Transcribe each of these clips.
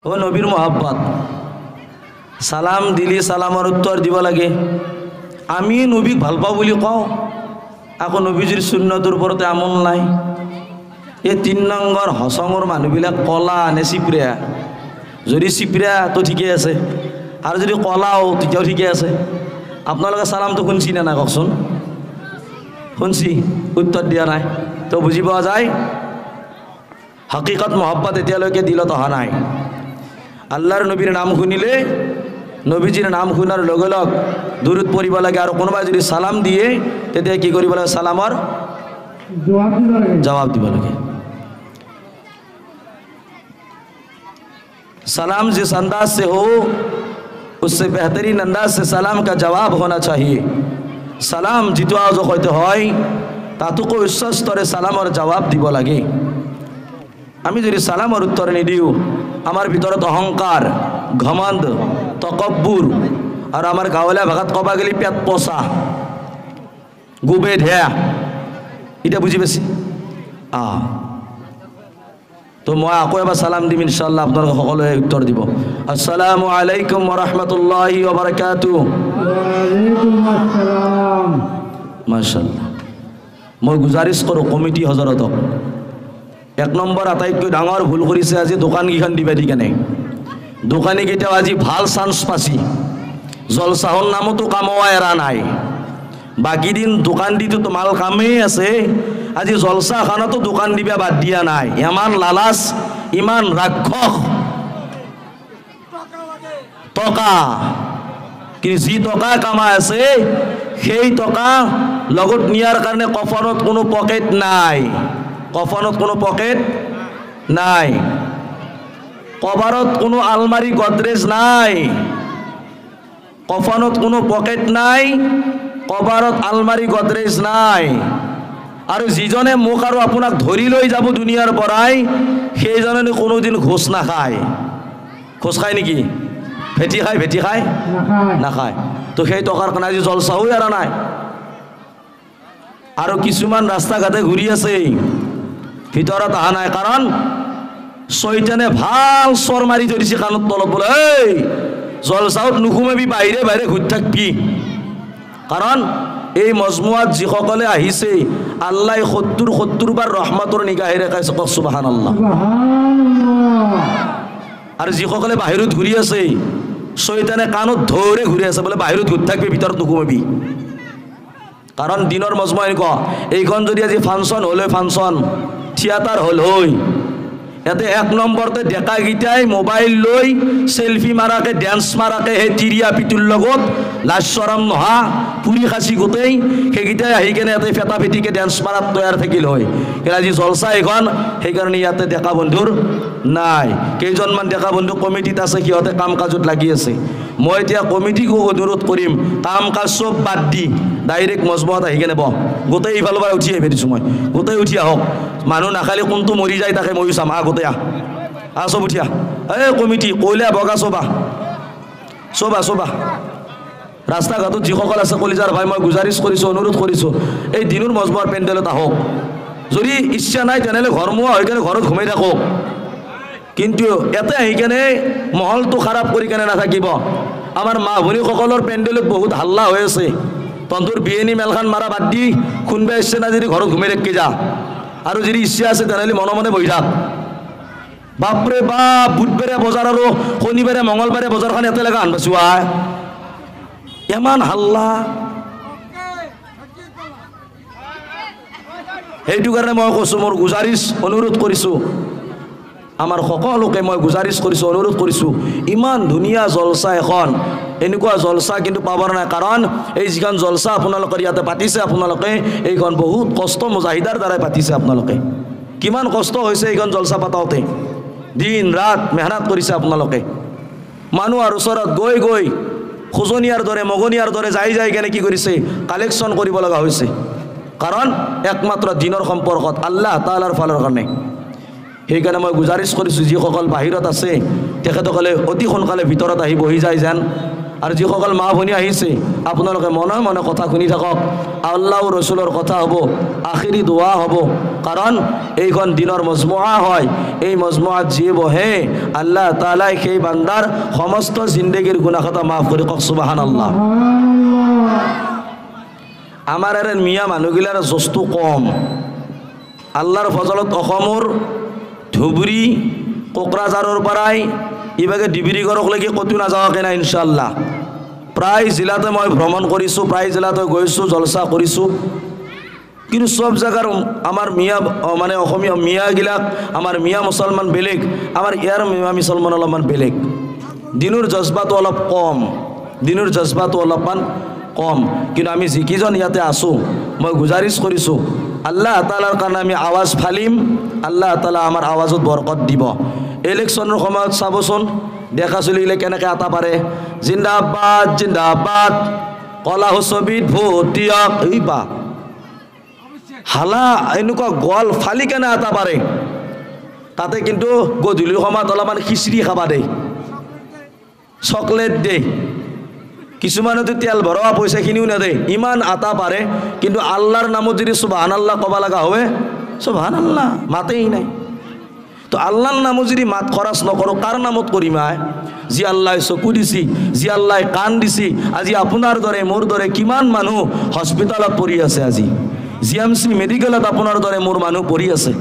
ও নবীৰ মোহাব্বত সালাম দিলি সালামৰ উত্তৰ দিব লাগে। আমি নবীক ভাল পাওঁ বুলি কওঁ, আকৌ নবীজিৰ সুন্নতৰ ওপৰতে আমল নাই। এই ৩ নম্বৰ হচঙৰ মানুহবিলাক কলা নে চিপৰা? যদি চিপৰা তো ঠিকে আছে, আৰু যদি কলাও তেতিয়াও ঠিকে আছে। আপোনালোকে চালামটো শুনছি নে নাই কওকচোন? শুনছি, উত্তৰ দিয়া নাই। তো বুজি পোৱা যায় হকীকত মহব্বত এতিয়ালৈকে দিলত অহা নাই। আল্লাহৰ নবীৰ নাম শুনিলে নবীজিৰ নাম শুনাৰ লগে লগ দুৰুদ পঢ়িব লাগে, আৰু কোনোবাই যদি সালাম দিয়ে তেতিয়া কি কৰিব লাগে? সালামৰ জবাব দিব লাগে। सलाम जिस अंदाज से हो उससे बेहतरीन अंदाज से सलाम का जवाब होना चाहिए। सलाम जितो आवाज হয়তো হয় তাতোকৈ উচ্চ স্তরে সালামৰ জবাব দিব লাগে। আমি যদি সালামৰ উত্তৰ নিদিও আমাৰ ভিতৰত অহংকাৰ, ঘমণ্ড, তকব্বুৰ, আৰু আমাৰ গাঁৱলীয়া ভাষাত ক'বা গেলি পেট পচা, গুবে ঢেয়া, এটা বুজি পাইছি? তো মই আকৌ এবাৰ সালাম দিম ইনশাআল্লাহ, আপোনালোকে সকলোৱে উত্তৰ দিব। আসসালামু আলাইকুম ওয়া ৰাহমাতুল্লাহি ওয়া বাৰাকাতুহু। ওয়ালাইকুম আসসালাম। মাশাআল্লাহ। মই গুজাৰিশ কৰোঁ কমিটি হজৰতক, 1 নম্বৰ আটাইতকৈ ডাঙৰ ভুল কৰিছে আজি দোকানকেইখন দিবা দি কেনে। দোকানীকেইটাও আজি ভাল চান্স পাছি, জলচাহৰ নামতো কামোৱা এৰা নাই। বাকী দিন দোকান দিতো মাল কামেই আছে, আজি জলসা খানাতো দোকান দিবা বাদ দিয়া নাই। ইমান লালাচ, ইমান ৰাক্ষস টকা, কিন্তু যি টকা কামাই আছে সেই টকা লগত নিয়াৰ কাৰণে কফনত কোনো পকেট নাই, কফনত কোনো পকেট নাই, কভাৰত কোনো আলমাৰি গডৰেজ নাই, কফনত কোনো পকেট নাই, কভাৰত আলমাৰি গডৰেজ নাই। আৰু যিজনে মোক আৰু আপোনাক ধৰি লৈ যাব দুনিয়াৰ পৰাই সেইজনে কোনোদিন ঘোষ নাখায়। ঘোষ খায় নেকি? ভেটি খায়? ভেটি খায়? নাখায়। তো সেই টকাৰ কাৰণে আজি জলচাও এৰা নাই। আৰু কিছুমান ৰাস্তা ঘাটে ঘূৰি আছে, ভিতৰত অহা নাই, কাৰণ চৈতানে ভাল চৰ মাৰি থৈ দিছে কাণত তলত, বোলে এই জলচাওত নুসুমাবি, বাহিৰে বাহিৰে ঘূৰি থাকবি। কাৰণ এই মজমুৱাত যিসকলে আহিছে আল্লাহ ৭০ বাৰ ৰহমতৰ নিগাহেৰে কাইছে, কওক সুবহানাল্লাহ। আৰু যিসকলে বাহিৰত ঘূৰি আছে চৈতানে কাণত ধৰে ঘূৰি আছে, বোলে বাহিৰত ঘূৰি থাকবি, ভিতৰত নুসুমাবি। কাৰণ দিনৰ মজমুৱা এনেকুৱা, এইখন যদি আজি ফাংচন হ'ল হয়, ফাংচন থিয়েটাৰ হ'ল হয়, ইয়াতে 1 নম্বৰতে ডেকাকেইটাই মোবাইল লৈ সেলফি মাৰাকে, ডেন্স মাৰাকে, সেই তিৰিয়া পিতুৰ লগত লাজ চৰম নহা পুৰি খাচি গোটেই সেইকেইটাই আহি কেনে ইয়াতে ফেটা ফেটিকে ডেন্স মাৰাত তৈয়াৰ থাকিল হয়। কিন্তু আজি জলচা এইখন, সেইকাৰণে ইয়াতে ডেকা বন্ধুৰ নাই। কেইজনমান ডেকা বন্ধু কমিটিত আছে, সিহঁতে কাম কাজত লাগি আছে। মই এতিয়া কমিটিকো অনুৰোধ কৰিম, কাম কাজ চব বাদ দি ডাইৰেক্ট মজমুৱাত আহি কেনে বহ, গোটেই ইফালৰ পৰা উঠি আহিব দিছোঁ মই, গোটেই উঠি আহক। মানুহ নাখালি কোনটো মৰি যায় তাকে ময়ো চাম, গোটেই আহ চব উঠি আহ। এই কমিটি কইলা বগা চবা চবা চবা, ৰাস্তা ঘাটত যিসকল আছে কলিজাৰ ভাই, মই গুজাৰিছ কৰিছোঁ, অনুৰোধ কৰিছোঁ, এই দিনৰ মজমুৱাৰ পেণ্ডেলত আহক। যদি ইচ্ছা নাই তেনেহ'লে ঘৰমুৱা হৈ কেনে ঘৰত ঘুমাই থাকক, কিন্তু ইয়াতে আহি কেনে মহলটো খাৰাপ কৰি কেনে নাথাকিব। আমাৰ মা ভনীসকলৰ পেণ্ডেলত বহুত হাল্লা হৈ আছে, তহঁতৰ বিয়েনি মেলখান মাৰা বাদ দি কোনোবা ইচ্ছা নাই যদি ঘৰত ঘুমাই থাকি যা, আৰু যদি ইচ্ছা আছে তেনেহ'লে মনে মনে বহি থাক। বাপৰে বাপ, বুধবাৰে বজাৰ আৰু শনিবাৰে মঙলবাৰে বজাৰখন ইয়াতে লগা আন পাইছোঁ, ইমান হাল্লা। সেইটো কাৰণে মই কৈছোঁ, মোৰ গুজাৰিছ অনুৰোধ কৰিছোঁ, আমাৰ সকলোকে মই গুজাৰিছ কৰিছোঁ, অনুৰোধ কৰিছোঁ, ইমান ধুনীয়া জলচা এখন, এনেকুৱা জলচা কিন্তু পাবৰ নাই। কাৰণ এই যিখন জলচা আপোনালোকৰ ইয়াতে পাতিছে, আপোনালোকে এইখন বহুত কষ্ট মুজাহিদাৰ দ্বাৰাই পাতিছে। আপোনালোকে কিমান কষ্ট হৈছে এইখন জলচা পাতাওঁতে, দিন ৰাত মেহনত কৰিছে আপোনালোকে। মানুহৰ ওচৰত গৈ গৈ খোজনীয়াৰ দৰে, মগনীয়াৰ দৰে যাই যাই কেনে কি কৰিছে, কালেকশ্যন কৰিব লগা হৈছে। কাৰণ একমাত্ৰ দিনৰ সম্পৰ্কত আল্লাহ তাআলাৰ ফালৰ কাৰণে। সেইকাৰণে মই গুজাৰিছ কৰিছোঁ, যিসকল বাহিৰত আছে তেখেতসকলে অতি সোনকালে ভিতৰত আহি বহি যায় যেন, আৰু যিসকল মা ভনী আহিছে আপোনালোকে মনে মনে কথা শুনি থাকক আল্লাহ আৰু ৰসুলৰ কথা হ'ব আখিৰি দোৱা হ'ব কাৰণ এইখন দিনৰ মজমুআ হয় এই মজমুআত যি বহে আল্লাহ তাআলাই সেই বান্দাৰ সমস্ত জিন্দগীৰ গুনাহ খাতা মাফ কৰি কওক সুবহানাল্লাহ আমাৰ এৰে মিয়া মানুহগিলাৰ জস্তু কম আল্লাহৰ ফজলত অসমৰ ধুবুৰী কোকৰাঝাৰৰ পৰাই ইভাগে ডিব্ৰুগড়লৈকে ক'তো নাযাৱাকে নাই ইনশাআল্লাহ প্ৰায় জিলাতে মই ভ্ৰমণ কৰিছোঁ প্ৰায় জিলাতে গৈছোঁ জলসা কৰিছোঁ কিন্তু সব জায়গাৰ আমাৰ মিয়া মানে অসমীয়া মিয়াগিলাক আমাৰ মিয়া মুসলমান বেলেগ আমাৰ ইয়াৰ মিয়া মুসলমান অলপমান বেলেগ দিনৰ জজবাটো অলপ কম দিনৰ জজবাটো অলপমান কম কিন্তু আমি যিকেইজন ইয়াতে আছোঁ মই গুজাৰিছ কৰিছোঁ আল্লাহ তাআলাৰ কাৰণে আমি আৱাজ ফালিম আল্লাহ তাআলা আমাৰ আৱাজত বৰকত দিব ইলেকশ্যনৰ সময়ত চাবচোন দেখা চলিলে কেনেকৈ আতা পাৰে জিন্দাবাদ জিন্দাবাদ কলা হুচবিত ভোট দিয়ক এই বা হালা এনেকুৱা গল ফালি কেনে আতা পাৰে তাতে কিন্তু গধূলি সময়ত অলপমান খিচিৰি খাবা দে চকলেট দে কিছুমানেতো তেল ভৰোৱা পইচাখিনিও নেদে ইমান আতা পাৰে কিন্তু আল্লাহৰ নামত যদি সুবহানাল্লাহ ক'ব লগা হয় সুবহানাল্লাহ মাতেই নাই তো আল্লাহৰ নামত যদি মাত খৰচ নকৰোঁ কাৰ নামত কৰিম যি আল্লাহ চকু দিছি যি আল্লাহ কাণ দিছি আজি আপোনাৰ দৰে মোৰ দৰে কিমান মানুহ হস্পিটালত পৰি আছে আজি GMC মেডিকেলত আপোনাৰ দৰে মোৰ মানুহ পৰি আছে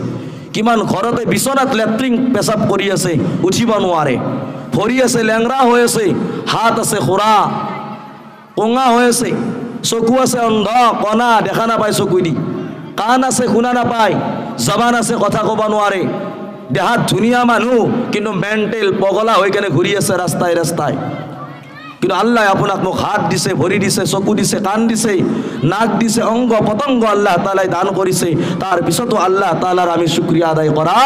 কিমান ঘৰতে বিছনাত লেট্ৰিন পেচাব কৰি আছে উঠিব নোৱাৰে ভৰি আছে লেংৰা হৈ আছে হাত আছে খোৰা কঙা হৈ আছে চকু আছে অন্ধ কণা দেখা নাপায় চকু দি কাণ আছে শুনা নাপায় জবান আছে কথা ক'ব নোৱাৰে দেহাত ধুনীয়া মানুহ কিন্তু মেণ্টেল পগলা হৈ কেনে ঘূৰি আছে ৰাস্তাই ৰাস্তাই কিন্তু আল্লাহ আপোনাক মোক হাত দিছে ভৰি দিছে চকু দিছে কাণ দিছে নাক দিছে অংগ পতংগ আল্লাহ তাআলাই দান কৰিছে তাৰ পিছতো আল্লাহ তাআলাৰ আমি শুকৰিয়া আদায় কৰা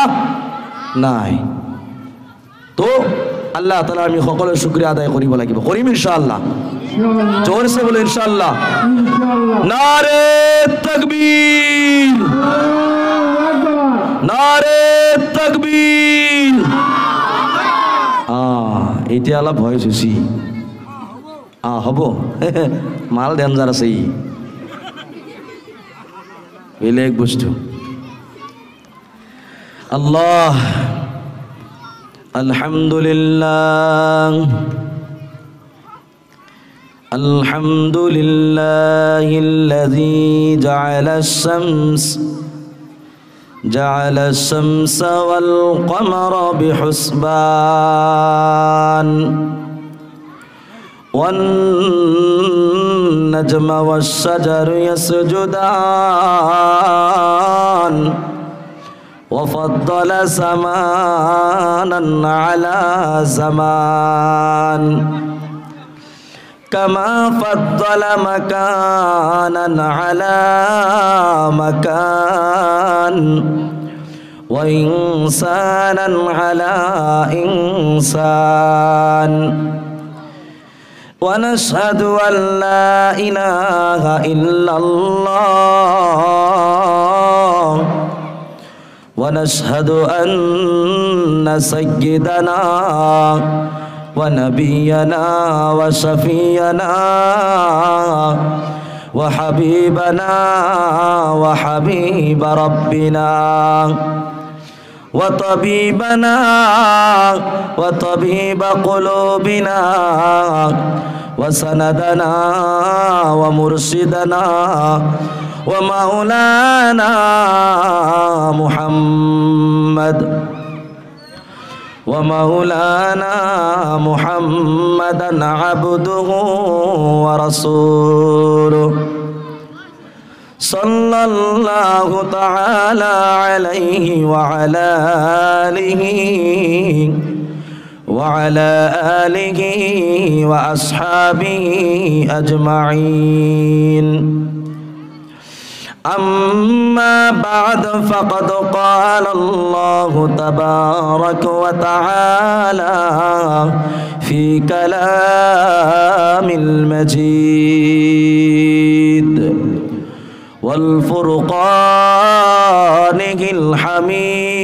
নাই তো আল্লাহ তাআলা আমি সকলো শুকৰিয়া আদায় কৰিব লাগিব কৰিম ইনশাআল্লাহ জোৰছে বলে ইনশাআল্লাহ নাৰে তাকবীৰ নাৰে তাকবীৰ এতিয়া অলপ ভয় হৈছে হ'ব মাল ডেঞ্জাৰ আছে বেলেগ বস্তু আল্লাহ আলহামদুলিল্লাহ আলহামদুলিল্লাহিল্লাযী জা'ala আশ-শামসা ওয়াল কমারা বিহুসবান والنجم والشجر يسجدان وفضل زمانا على زمان كما فضل مكانا على مكان وإنسانا على إنسان ونشهد أن لا إله إلا الله ونشهد أن سيدنا ونبينا وشفينا وحبيبنا وحبيب ربنا وطبيبنا وطبيب قلوبنا وسندنا ومرشدنا ومولانا محمدا عبده ورسوله صلى الله تعالى عليه وعلى آله وأصحابه أجمعين أما بعد فقد قال الله تبارك وتعالى في كلام المجيد والفرقان الحميد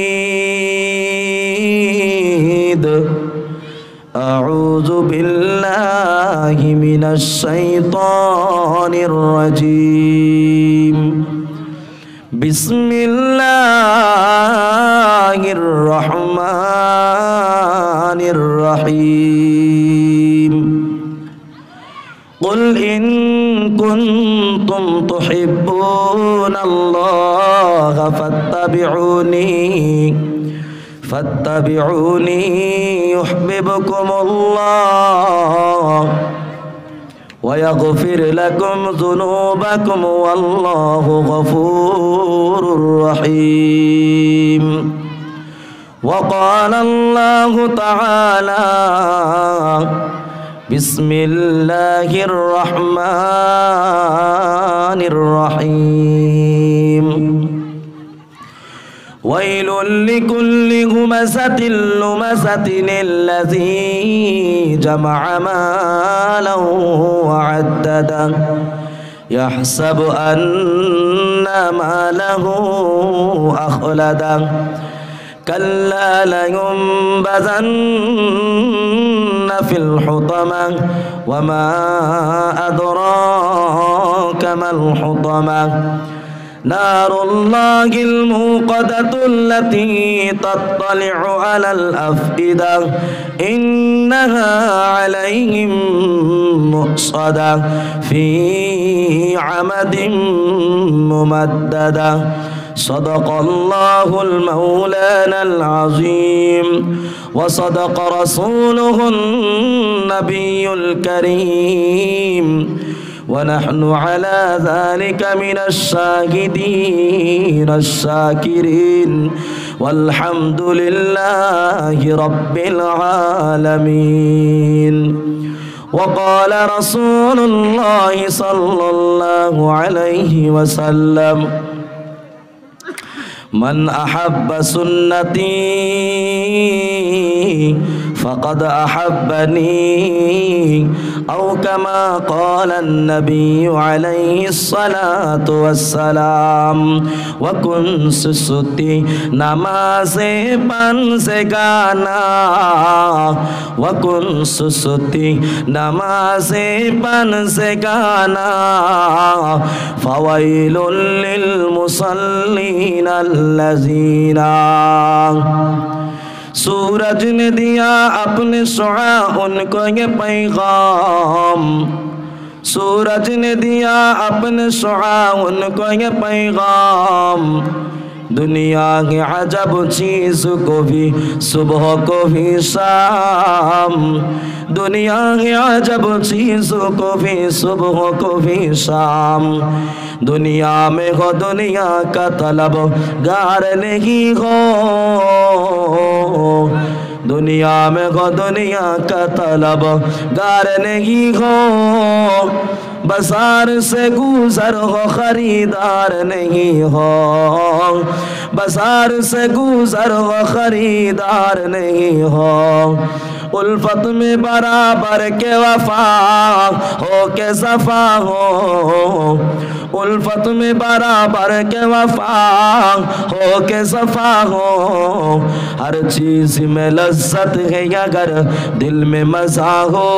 أعوذ بالله من الشيطان الرجيم بسم الله الرحمن الرحيم قل إن كنتم تحبون الله فاتبعوني يحببكم الله ويغفر لكم ذنوبكم والله غفور رحيم وقال الله تعالى بسم الله الرحمن الرحيم ويل لكل همزة لمزة الذي جمع مالا وعدده يحسب أن ماله أخلده كلا لينبذن في الحطمة وما أدراك ما الحطمة نار الله الموقدة التي تطلع على الأفئدة إنها عليهم مؤصدة في عمد ممددة صدق الله المولانا العظيم وصدق رسوله النبي الكريم ونحن على ذلك من الشاهدين الشاكرين والحمد لله رب العالمين وقال رسول الله صلى الله عليه وسلم من أحب سنتي فقد أحبني أو كما قال النبي عليه الصلاة والسلام وكن سستی نماز پن سے گانا وكن سستی نماز پن سے گانا فويل للمصلين الذين सूरज ने दिया अपने शुआ उनको ये पैगाम सूरज ने दिया अपने शुआ उनको ये पैगाम दुनिया की अजब चीज़ को भी सुबह को भी शाम दुनिया की अजब चीज़ को भी सुबह को भी शाम दुनिया में हो दुनिया का तलब गार नहीं हो दुनिया में हो दुनिया का तलब गार नहीं हो बाजार से गुजर हो खरीदार नहीं हो बाजार से गुजर हो खरीदार नहीं हो उल्फत में बराबर के वफा हो के सफा हो उल्फत में बराबर के वफा हो के सफा हो हर चीज में लज्जत है अगर दिल में मजा हो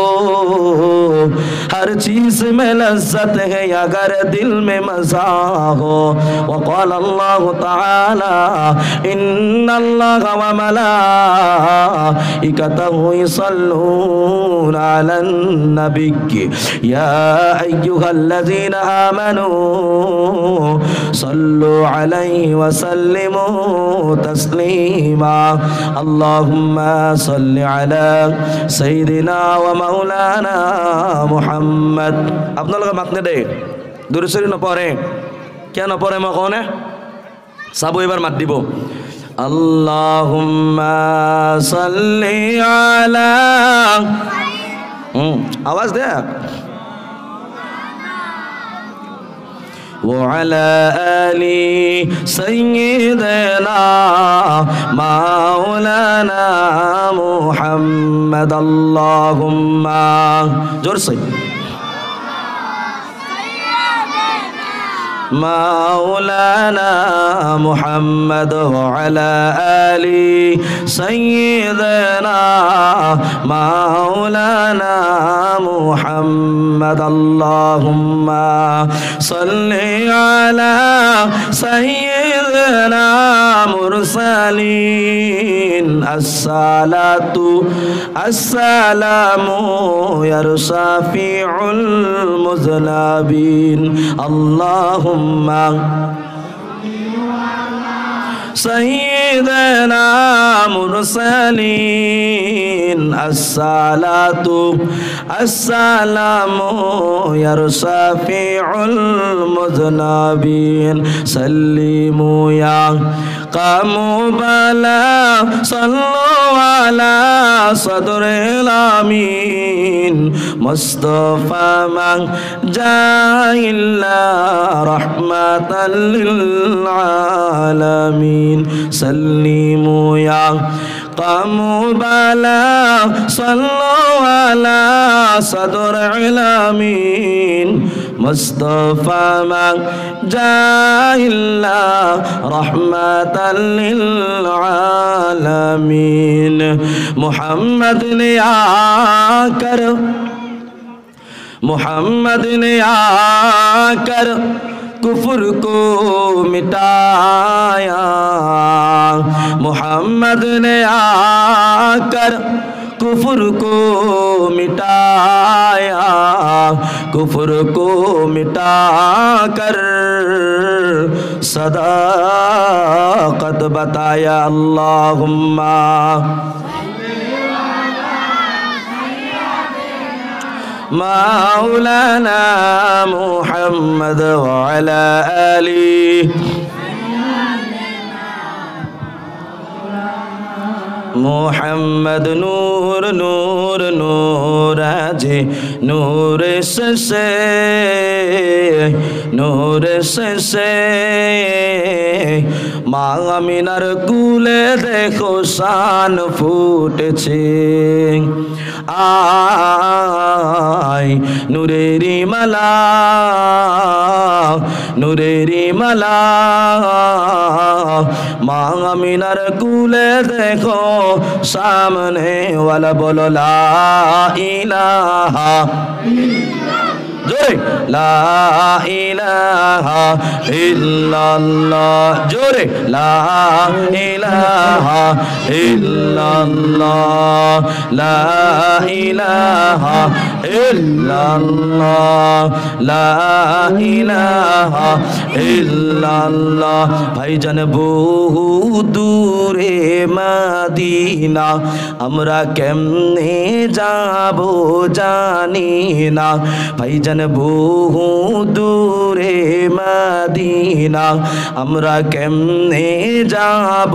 हर चीज में लज्जत है अगर दिल में मजा हो वक़ाल अल्लाह ताला इन्नल्लाह व मलाइकतहु युसल्लूना अलन नबी या अय्युहल्लज़ीना आमनू सल्लु अलैहि व सल्लिमू तस्लीमा अल्लाहुम्मा सल्लि अला सय्यिदिना व मौलाना मुहम्मद আপনারা মাতনে দে দূরে সরি নপড়ে কেন নপড়ে মই কোনে সাবু এবার মাত দিব আল্লাহুম্মা সাল্লি আলা আওয়াজ দে وعلى آل سيدنا مولانا محمد اللهم جور سے مولانا محمد وعلى آل سيدنا مولانا محمد اللهم صل على سيدنا مرسلين الصلاة السلام يا شفيع المذنبين اللهم سيدنا مرسلين الصلاة السلام يا شفيع المذنبين سلموا يا قاموا صلوا على صدر الأمين مصطفى من جاء إلا رحمة للعالمين سلموا يا قاموا صلوا على صدر الأمين مصطفى من جاء إلا رحمة للعالمين محمد نے आकर कुफ्र को मिटाया मोहम्मद ने आकर कुफ्र को मिटाया कुफ्र को मिटाकर सदाकत बताया अल्लाहुम्मा مولانا محمد وعلى آله محمد نور نور نور آجے نور سے نور سے মা আমিনার কুলে দেখো শান ফুটেছে আয় নূরেরি মালা মা আমিনার কুলে দেখো সামনে ওয়ালা বলো লা ইলাহা जोरे ला इलाहा इल्लल्लाह जोरे ला इलाहा इल्लल्लाह ला इलाहा इल्लल्लाह ला इलाहा इल्लल्लाह भाईजान বহু দূরে মদিনা আমরা কেমনে যাব জানি না ভাইজান বহু দূরে মদিনা আমরা কেমনে যাব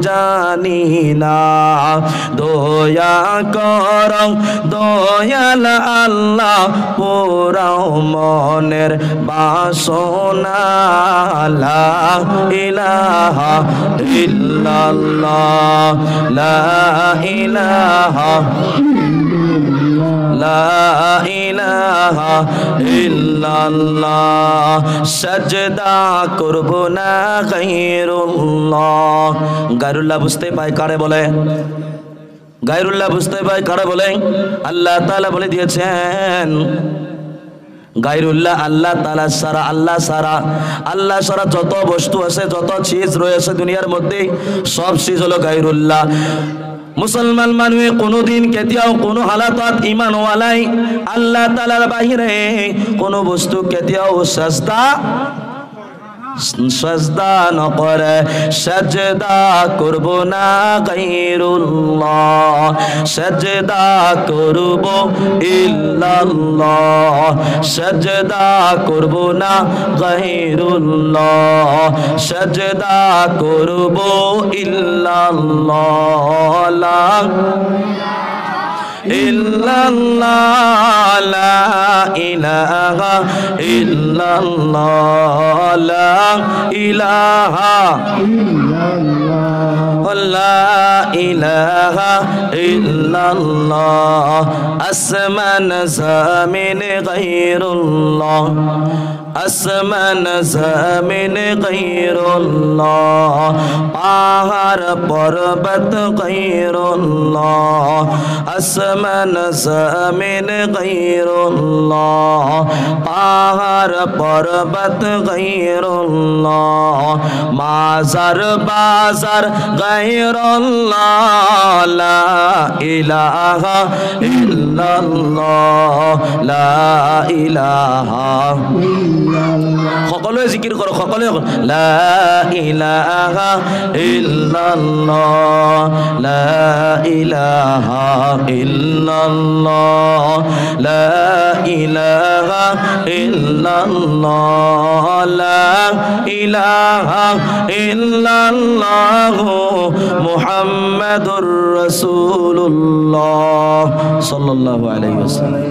জানি না দয়া করো দয়াল আল্লাহ পুরাও মনের বাসনা লা ইলাহা ইল্লাল্লাহ লা ইলাহা লা ইলাহা ইল্লাল্লাহ সাজদা করব না গায়রুল্লাহ গায়রুল্লাহ বুঝতে পায় কারে বলে গায়রুল্লাহ বুঝতে পায় কারে বলে আল্লাহ তাআলা বলে দিয়েছেন গায়রুল্লাহ আল্লাহ তাআলা সারা আল্লাহ সারা যত বস্তু আছে যত চিজ রয়েছে দুনিয়ার মধ্যে সব চিজ হলো গায়রুল্লাহ মুসলমান মানুহে কোনোদিন কেতিয়াও কোনো হালাতত ইমান ওয়ালাই আল্লাহ তাআলার বাহিরে কোনো বস্তু কেতিয়াও সাজদা নকরে সাজদা করব না গায়রুল্লাহ সাজদা করব ইল্লাল্লাহ সাজদা করব না গায়রুল্লাহ সাজদা করব ইল্লাল্লাহ লা ইল্লাল্লাহ লা ইলাহা ইল্লাল্লাহ লা ইলাহা ইল্লাল্লাহ লা ইলাহা ইল্লাল্লাহ আসমান জমিন গায়রুল্লাহ আসমান জমিন গায়রুল্লাহ পাহাড় পর্বত গায়রুল্লাহ আসমান জমিন গায়রুল্লাহ পাহাড় পর্বত গায়রুল্লাহ মাজার বাজার গায়রুল্লাহ লা ইলাহা ইল্লাল্লাহ লা ইলাহা সকলোৱে জিকিৰ কৰক সকলোৱে লা ইলাহা ইল্লাল্লাহ লা ইলাহা ইল্লাল্লাহ লা ইলাহা ইল্লাল্লাহ লা ইলাহা ইল্লাল্লাহ মুহাম্মাদুর রাসূলুল্লাহ সাল্লাল্লাহু আলাইহি ওয়াসাল্লাম।